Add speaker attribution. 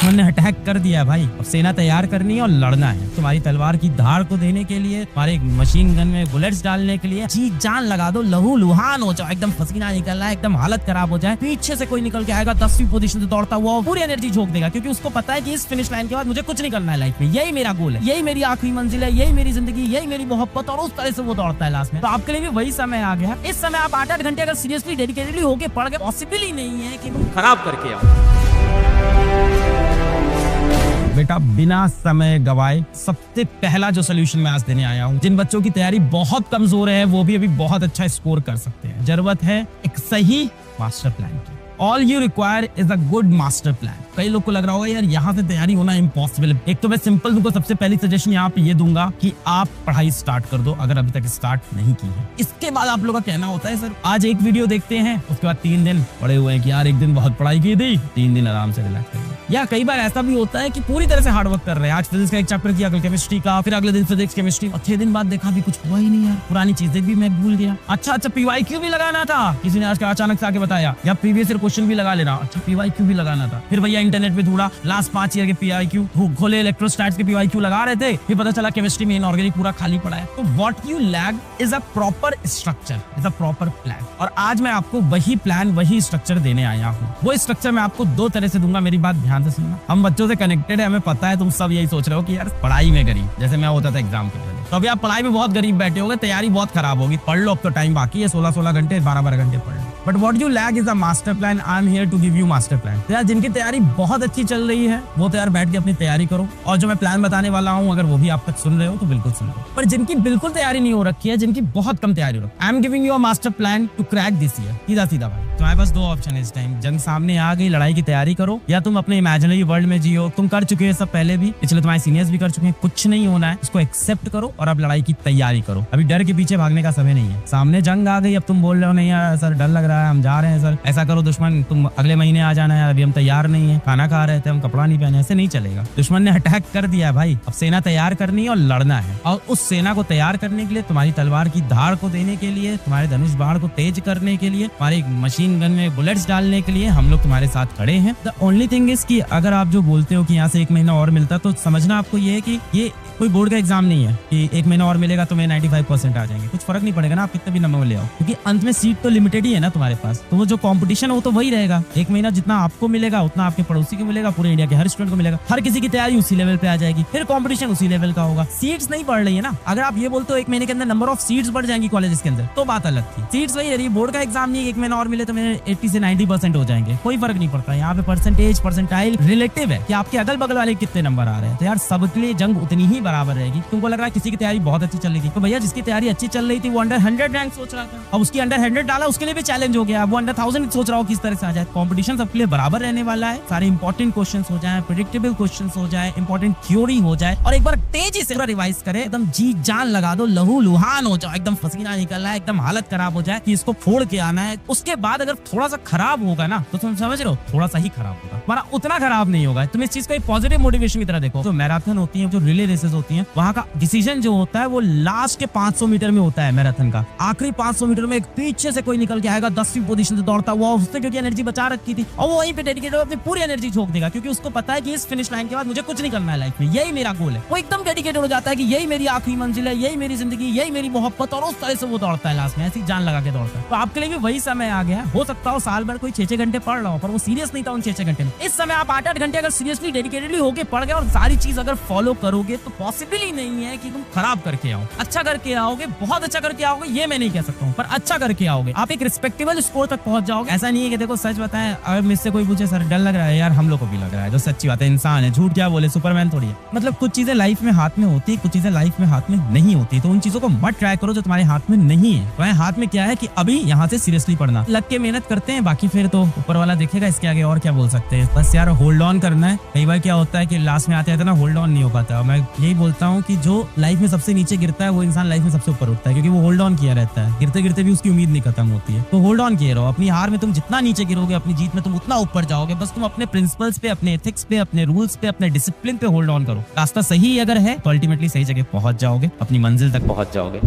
Speaker 1: दुश्मन ने अटैक कर दिया भाई, अब सेना तैयार करनी है और लड़ना है। तुम्हारी तलवार की धार को देने के लिए, तुम्हारे मशीन गन में बुलेट्स डालने के लिए जी जान लगा दो, लहू लुहान हो जाओ, एकदम पसीना निकल रहा है, एकदम हालत खराब हो जाए, पीछे से कोई निकल के आएगा 10वीं पोजीशन से दौड़ता हुआ, पूरी एनर्जी झोंक देगा, क्योंकि उसको पता है कि इस फिनिश लाइन के बाद मुझे कुछ नहीं करना है लाइफ में, यही मेरा गोल है, यही मेरी आखिरी मंजिल है, यही मेरी जिंदगी, यही मेरी मोहब्बत, और उस तरह से वो दौड़ता है लास्ट में। तो आपके लिए भी वही समय आ गया। इस समय आप 8-8 घंटे अगर सीरियसली डेडिकेटेडली होके पढ़ गए, पॉसिबल ही नहीं है कि तुम खराब करके आओ। बेटा बिना समय गवाए सबसे पहला जो सोल्यूशन मैं आज देने आया हूँ, जिन बच्चों की तैयारी बहुत कमजोर है वो भी अभी बहुत अच्छा स्कोर कर सकते हैं। जरूरत है एक सही मास्टर प्लान की। All you require is a good master plan। कई लोग को लग रहा होगा यार यहाँ से तैयारी होना इम्पॉसिबल। एक तो मैं सिंपल तुमको सबसे पहली सजेशन यहाँ पे ये दूंगा कि आप पढ़ाई स्टार्ट कर दो, अगर अभी तक स्टार्ट नहीं की है। इसके बाद आप लोग का कहना होता है सर आज एक वीडियो देखते हैं, उसके बाद 3 दिन पड़े हुए हैं कि यार एक दिन बहुत पढ़ाई की थी, 3 दिन आराम से रिलैक्स करेंगे। या कई बार ऐसा भी होता है कि पूरी तरह से हार्ड वर्क कर रहे हैं, आज फिजिक्स का एक चैप्टर किया, कल केमिस्ट्री का, फिर अगले दिन फिजिक्स केमिस्ट्री, और 6 दिन बाद देखा भी कुछ हुआ ही नहीं यार, पुरानी चीजें भी मैं भूल गया। अच्छा PYQ भी लगाना था, किसी ने आज अचानक से आके बताया, या प्रीवियस ईयर क्वेश्चन भी लगा लेना, अच्छा PYQ भी लगाना था। फिर भैया इंटरनेट पे ढूंढा, लास्ट 5 ईयर के PYQ खोले, इलेक्ट्रोस्टैट्स के PYQ लगा रहे थे, फिर पता चला केमिस्ट्री में इनऑर्गेनिक पूरा खाली पड़ा है। तो what you lack is a proper structure, is a proper plan. और आज मैं आपको वही प्लान, वही स्ट्रक्चर देने आया हूँ। वो स्ट्रक्चर मैं आपको 2 तरह से दूंगा, मेरी बात ध्यान से सुनना। हम बच्चों से कनेक्टेड है, हमें पता है, तुम सब यही सोच रहे हो कि यार पढ़ाई में गरीब, जैसे मैं होता था एग्जाम के पहले, तो अभी आप पढ़ाई में बहुत गरीब बैठे होगे, तैयारी बहुत खराब होगी। पढ़ लो, अब तो टाइम बाकी है, 16-16 घंटे 12-12 घंटे पढ़ लो। But what you lack is a master plan. I am here to give you master plan. तो यार जिनकी तैयारी बहुत अच्छी चल रही है वो तो यार बैठ के अपनी तैयारी करो, और जो मैं प्लान बताने वाला हूँ अगर वो भी आप तक सुन रहे हो तो बिल्कुल सुन लो। पर जिनकी बिल्कुल तैयारी नहीं हो रखी है, जिनकी बहुत कम तैयारी हो रखी है, I am giving you a master plan to crack this year. सीधा भाई, तुम्हारे पास 2 ऑप्शन है इस टाइम। जंग सामने आ गई, लड़ाई की तैयारी करो, या तुम अपने इमेजिनरी वर्ल्ड में जियो। तुम कर चुके हो सब पहले भी, पिछले तुम्हारे सीनियर्स भी कर चुके हैं, कुछ नहीं होना है, इसको एक्सेप्ट करो और अब लड़ाई की तैयारी करो। अभी डर के पीछे भागने का समय नहीं है, सामने जंग आ गई, अब तुम बोल रहे हो नहीं यार सर डर लग रहा है, हम जा रहे हैं सर, ऐसा करो दुश्मन तुम अगले महीने आ जाना है, अभी हम तैयार नहीं है, खाना खा रहे थे, हम कपड़ा नहीं पहने, ऐसे नहीं चलेगा। दुश्मन ने अटैक कर दिया है भाई, अब सेना तैयार करनी है और लड़ना है। और उस सेना को तैयार करने के लिए, तुम्हारी तलवार की धार को देने के लिए, तुम्हारे धनुष बाण को तेज करने के लिए, तुम्हारी मशीन गन में बुलेट्स डालने के लिए हम लोग तुम्हारे साथ खड़े हैं। द ओनली थिंग इज कि अगर आप जो बोलते हो कि यहाँ से 1 महीना और मिलता, तो समझना आपको ये है कि ये कोई बोर्ड का एग्जाम नहीं है कि 1 महीना और मिलेगा तो मैं 95% आ जाएंगे, कुछ फर्क नहीं पड़ेगा ना आप कितने भी नंबर ले आओ, क्योंकि अंत में सीट तो लिमिटेड ही है ना तुम्हारे पास। तो वो जो कंपटीशन है वो तो वही रहेगा। 1 महीना जितना आपको मिलेगा उतना आपके पड़ोसी को मिलेगा, पूरे इंडिया के हर स्टूडेंट को मिलेगा, हर किसी की तैयारी उसी लेवल पे आ जाएगी, फिर कंपटीशन उसी लेवल का होगा। सीट्स नहीं बढ़ रही है ना। अगर आप ये बोलते हो 1 महीने के अंदर नंबर ऑफ सीट्स बढ़ जाएंगी कॉलेज के अंदर, तो बात अलग थी। सीट्स वही रही, बोर्ड का एग्जाम नहीं, 1 महीना और मिले तो मेरे 80 से 90% हो जाएंगे, कोई फर्क नहीं पड़ता। यहाँ पे परसेंटाइल रिलेटिव है कि आपके अगल बगल वाले कितने नंबर आ रहे हैं। तो यार सबके लिए जंग उतनी ही बराबर रहेगी। तुमको लग रहा है किसी की तैयारी बहुत अच्छी चल रही थी, तो भैया जिसकी तैयारी अच्छी चल रही थी वो अंडर 100 रैंक सोच रहा था, अब उसकी अंडर 100 डाला, उसके लिए भी चैलेंज हो गया, वो अंडर 1000 सोच रहा हो किस तरह से आ जाए। कंपटीशन सबके लिए बराबर रहने वाला है, सारे इंपॉर्टेंट क्वेश्चंस हो जाए, प्रेडिक्टेबल क्वेश्चंस हो जाए, इंपॉर्टेंट थ्योरी हो जाए, और एक बार तेजी से रिवाइज करे, एकदम जी जान लगा दो, लहू लुहान हो जाओ, एकदम पसीना निकल रहा है, एकदम हालत खराब हो जाए कि इसको फोड़ के आना है। उसके बाद अगर थोड़ा सा खराब होगा ना, तो तुम समझ रहे हो थोड़ा सा ही खराब होगा, हमारा उतना खराब नहीं होगा। तुम इस चीज को पॉजिटिव मोटिवेशन की तरह देखो। जो मैराथन होती है, जो रिले रेसेस होती है, वहाँ का डिसीजन जो होता है वो लास्ट के 500 मीटर में होता है मैराथन का। आखिरी 500 मीटर में एक पीछे से कोई निकल के आएगा 10वीं पोजीशन से दौड़ता हुआ, उसने क्योंकि एनर्जी बचा रखी थी, और वो वहीं पे डेडिकेटेड अपनी पूरी एनर्जी झोंक देगा, क्योंकि उसको पता है कि इस फिनिश लाइन के बाद मुझे कुछ नहीं करना है लाइफ में, यही मेरा गोल है। वो एकदम डेडिकेटेड हो जाता है कि यही मेरी आखिरी मंजिल है, यही मेरी जिंदगी, यही मेरी मोहब्बत, और उस तरह से वो दौड़ता है लास्ट में, ऐसी जान लगा के दौड़ता है। तो आपके लिए भी वही समय आ गया। हो सकता हो साल भर कोई 6-6 घंटे पढ़ रहा हो, पर वो सीरियस नहीं था उन 6-6 घंटे में। इस समय आप 8-8 घंटे अगर सीरियसली डेडिकेटेडली होके पढ़ गए और सारी चीज अगर फॉलो करोगे, तो पॉसिबल ही नहीं है कि तुम खराब करके आओ। अच्छा करके आओगे, बहुत अच्छा करके आओगे, ये मैं नहीं कह सकता हूँ, पर अच्छा करके आओगे, आप एक रिस्पेक्टेबल स्कोर तक पहुंच जाओगे। ऐसा नहीं है कि देखो सच बताएं, अगर मुझसे कोई पूछे सर डर लग रहा है, यार हम लोग को भी लग रहा है, जो सच्ची बात है, इंसान है, झूठ क्या बोले, सुपरमैन थोड़ी है। मतलब कुछ चीजें लाइफ में हाथ में होती है, कुछ चीजें लाइफ में हाथ में नहीं होती, तो उन चीजों को मत ट्राई करो जो तुम्हारे हाथ में नहीं है। तुम्हारे हाथ में क्या है कि अभी यहाँ से सीरियसली पढ़ना, लग के मेहनत करते हैं, बाकी फिर तो ऊपर वाला देखेगा, इसके आगे और क्या बोल सकते हैं। बस यार होल्ड ऑन करना है। कई बार क्या होता है कि लास्ट में आते आते ना होल्ड ऑन नहीं हो पाता। मैं यही बोलता हूँ कि जो लाइफ में सबसे नीचे गिरता है वो इंसान लाइफ में सबसे ऊपर उठता है, क्योंकि वो होल्ड ऑन किया रहता है। गिरते गिरते भी उसकी उम्मीद नहीं खत्म होती है। तो होल्ड ऑन किए रहो। अपनी हार में तुम जितना नीचे गिरोगे, अपनी जीत में तुम उतना ऊपर जाओगे। बस तुम अपने प्रिंसिपल्स पे, अपने एथिक्स पे, अपने रूल्स पे, अपने डिसिप्लिन पे होल्ड ऑन करो। रास्ता सही अगर है तो अल्टीमेटली सही जगह पहुंच जाओगे, अपनी मंजिल तक पहुंच जाओगे।